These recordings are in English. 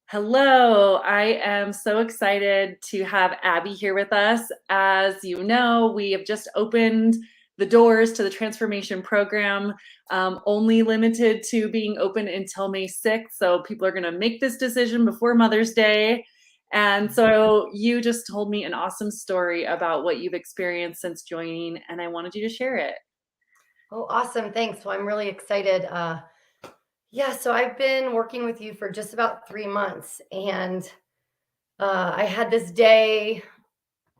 Hello, I am so excited to have Abby here with us. As you know, we have just opened the doors to the transformation program, only limited to being open until May 6th. So people are going to make this decision before Mother's Day. And so you just told me an awesome story about what you've experienced since joining, and I wanted you to share it. Oh, awesome. Thanks. Well, I'm really excited. Yeah, so I've been working with you for just about 3 months. And I had this day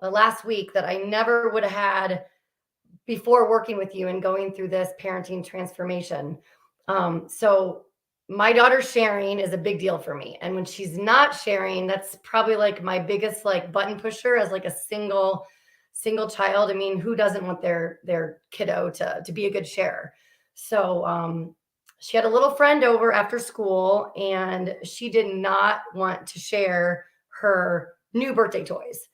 last week that I never would have had before working with you and going through this parenting transformation. So my daughter sharing is a big deal for me. And when she's not sharing, that's probably like my biggest like button pusher as like a single child. I mean, who doesn't want their kiddo to be a good sharer? So she had a little friend over after school, and she did not want to share her new birthday toys,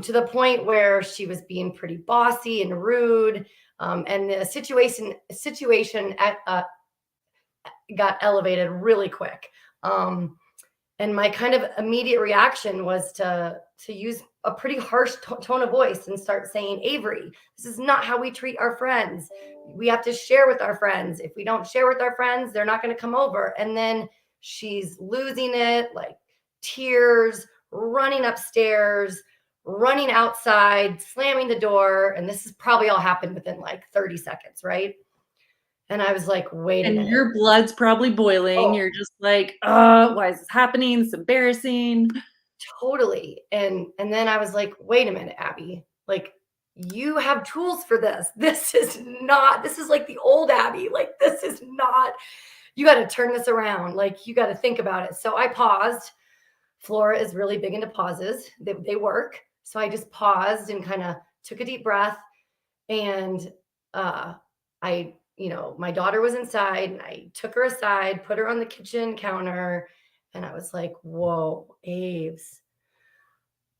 to the point where she was being pretty bossy and rude. And the situation got elevated really quick. Um, and my kind of immediate reaction was to use a pretty harsh tone of voice and start saying, Avery, this is not how we treat our friends. We have to share with our friends. If we don't share with our friends, they're not going to come over. And then she's losing it, like tears, running upstairs, running outside, slamming the door. And this has probably all happened within like 30 seconds, right? And I was like, wait a And minute. your blood's probably boiling. Oh, You're just like, why is this happening? It's embarrassing. totally. And then I was like, wait a minute, Abby. Like, you have tools for this. This is like the old Abby. Like, this is not, you got to turn this around. Like, you got to think about it. So I paused. Flora is really big into pauses. They work. So I just paused and kind of took a deep breath. And uh my daughter was inside, and I took her aside, put her on the kitchen counter, and I was like, whoa, Aves,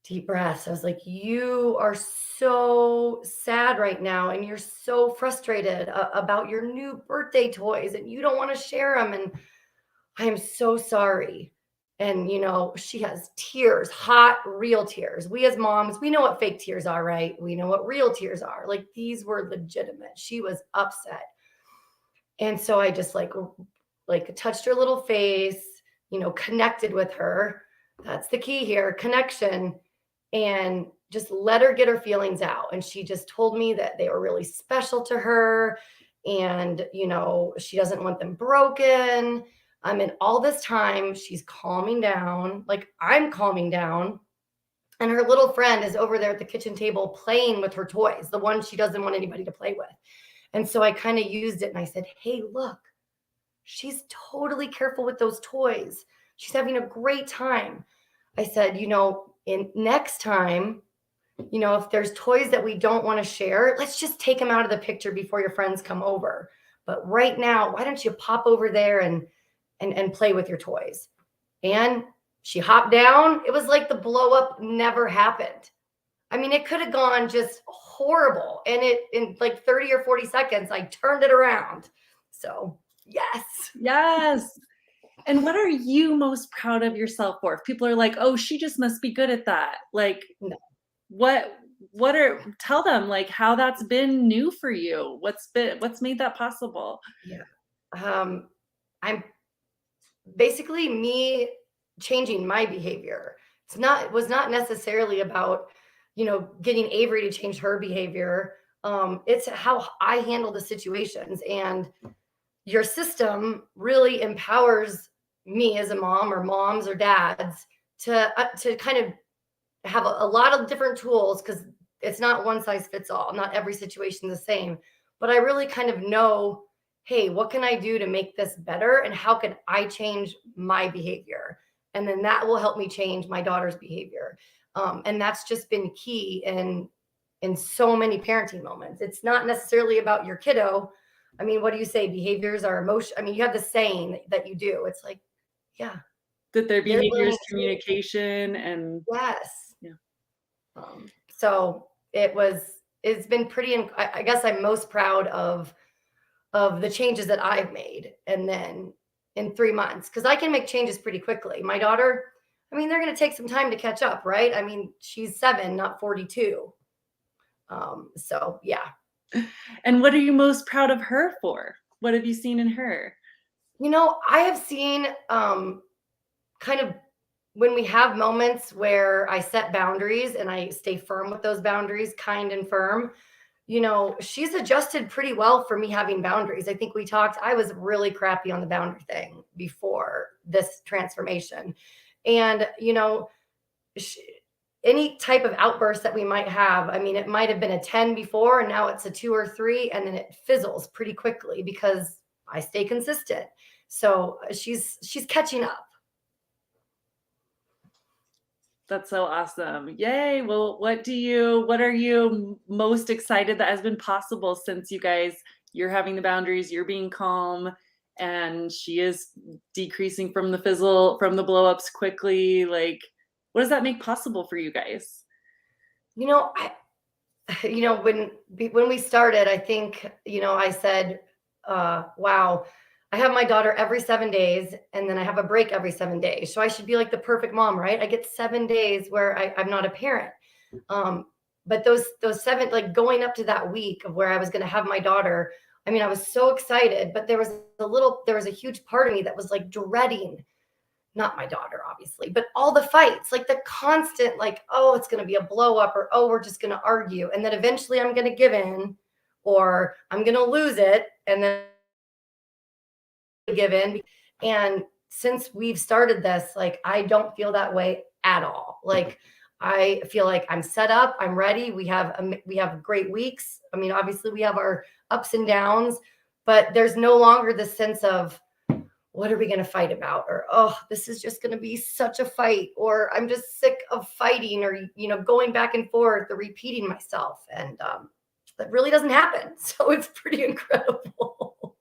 deep breaths. I was like, you are so sad right now, and you're so frustrated about your new birthday toys, and you don't want to share them. And I am so sorry. And, she has tears, hot, real tears. We as moms, we know what fake tears are, right? We know what real tears are. Like, these were legitimate. She was upset. And so I just like touched her little face, connected with her. That's the key here, connection. And just let her get her feelings out. And she just told me that they were really special to her. And, she doesn't want them broken. And all this time, she's calming down, like I'm calming down. And her little friend is over there at the kitchen table playing with her toys, the ones she doesn't want anybody to play with. And so I kind of used it and I said, hey, look, she's totally careful with those toys. She's having a great time. I said, in next time, if there's toys that we don't want to share, let's just take them out of the picture before your friends come over. But right now, why don't you pop over there and play with your toys? And she hopped down. It was like the blow up never happened. I mean, it could have gone just horrible. And it in like 30 or 40 seconds, I turned it around. So, yes. Yes. And what are you most proud of yourself for? If people are like, "Oh, she just must be good at that." Like, No, what tell them like how that's been new for you. What's made that possible? yeah. I'm basically me changing my behavior. It was not necessarily about, getting Avery to change her behavior. It's how I handle the situations. And your system really empowers me as a mom, or moms or dads, to kind of have a lot of different tools, because it's not one size fits all. Not every situation is the same, but I really kind of know, hey, what can I do to make this better, and how can I change my behavior, and then that will help me change my daughter's behavior. And that's just been key in so many parenting moments. It's not necessarily about your kiddo. I mean, what do you say? Behaviors are emotion. I mean, you have the saying that you do. It's like, yeah, That their they're behavior learning is too. communication and Yes. yeah. So it's been pretty, I guess I'm most proud of the changes that I've made. And then in 3 months, because I can make changes pretty quickly. My daughter, I mean, they're going to take some time to catch up, right? I mean, she's 7, not 42. So yeah. And what are you most proud of her for? What have you seen in her? I have seen kind of when we have moments where I set boundaries and I stay firm with those boundaries, kind and firm, she's adjusted pretty well for me having boundaries. I think we talked, I was really crappy on the boundary thing before this transformation. And, any type of outburst that we might have, I mean, it might have been a 10 before, and now it's a 2 or 3, and then it fizzles pretty quickly because I stay consistent. So she's catching up. That's so awesome. Yay. Well, what are you most excited that has been possible since you're having the boundaries, you're being calm, and she is decreasing from the blow ups quickly? Like, what does that make possible for you guys? I, when we started, I think, I said, wow, I have my daughter every 7 days, and then I have a break every 7 days. So I should be like the perfect mom, right? I get 7 days where I'm not a parent. But those 7, like going up to that week of where I was going to have my daughter, I mean, I was so excited, but there was a huge part of me that was like dreading, not my daughter, obviously, but all the fights, like the constant, like, oh, it's going to be a blow up, or, oh, we're just going to argue. And then eventually I'm going to give in, or I'm going to lose it. And then give in. And since we've started this, like, I don't feel that way at all. Like, I feel like I'm set up, I'm ready. We have great weeks. I mean, obviously we have our ups and downs, but there's no longer the sense of, what are we going to fight about? Or, oh, this is just going to be such a fight, or I'm just sick of fighting, or, going back and forth or repeating myself. And that really doesn't happen. So it's pretty incredible.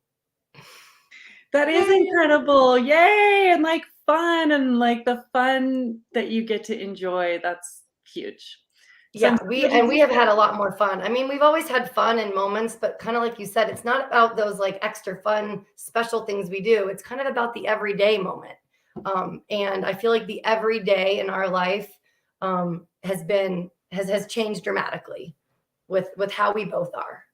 That is incredible. Yay. And like fun, and like the fun that you get to enjoy. That's huge. Yeah, we have had a lot more fun. I mean, we've always had fun in moments, but kind of like you said, it's not about those like extra fun, special things we do. It's kind of about the everyday moment. And I feel like the everyday in our life has changed dramatically with how we both are.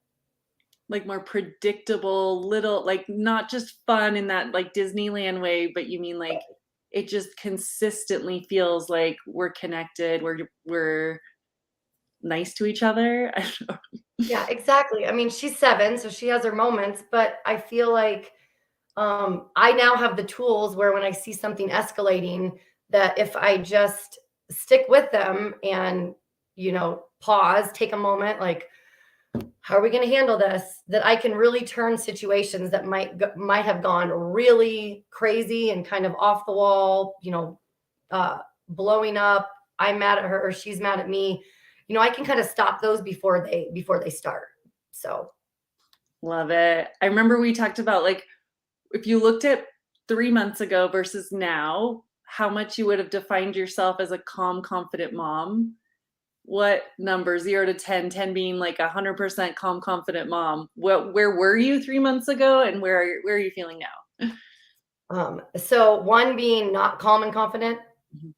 Like more predictable, little, like not just fun in that like Disneyland way, but you mean like it just consistently feels like we're connected, we're nice to each other. I don't know. Yeah, exactly. I mean, she's 7, so she has her moments, but I feel like I now have the tools where when I see something escalating, that if I just stick with them and, pause, take a moment, like, how are we going to handle this? That I can really turn situations that might have gone really crazy and kind of off the wall, blowing up. I'm mad at her, or she's mad at me. I can kind of stop those before they start. So love it. I remember we talked about like if you looked at 3 months ago versus now, how much you would have defined yourself as a calm, confident mom. What number, 0 to 10, 10 being like 100% calm, confident mom? Where were you 3 months ago, and where are you feeling now? So 1 being not calm and confident. Mm-hmm.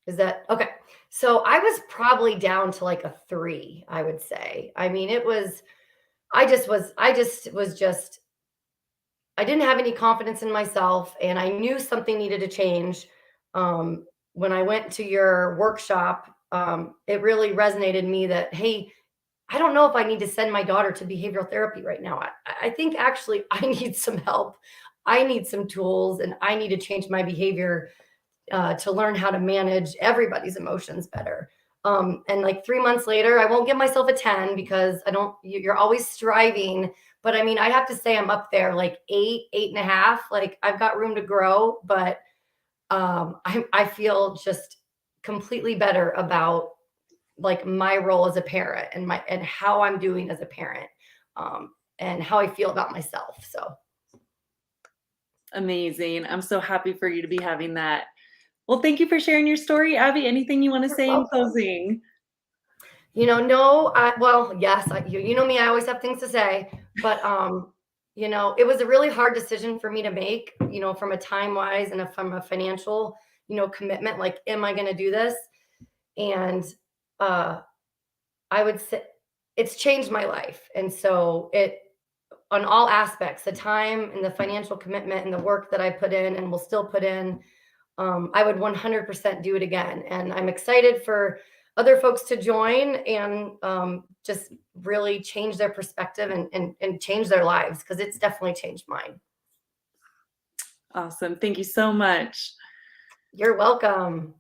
Is that okay? So I was probably down to like a 3, I would say. I mean, I didn't have any confidence in myself, and I knew something needed to change. When I went to your workshop, it really resonated me that, hey, I don't know if I need to send my daughter to behavioral therapy right now. I think actually I need some help. I need some tools, and I need to change my behavior to learn how to manage everybody's emotions better. And like 3 months later, I won't give myself a 10 because you're always striving. But I mean, I have to say I'm up there like 8, 8.5. Like I've got room to grow, but I feel just completely better about like my role as a parent and how I'm doing as a parent, and how I feel about myself. So amazing. I'm so happy for you to be having that. Well, thank you for sharing your story, Abby. Anything you want to say in closing? No, well, yes, you know me, I always have things to say, but you know, it was a really hard decision for me to make, you know, from a time wise and from a financial, you know, commitment. Like, am I going to do this? And I would say it's changed my life. And so it, on all aspects, the time and the financial commitment and the work that I put in and will still put in, I would 100% do it again. And I'm excited for other folks to join and just really change their perspective and change their lives, because it's definitely changed mine. Awesome. Thank you so much. You're welcome.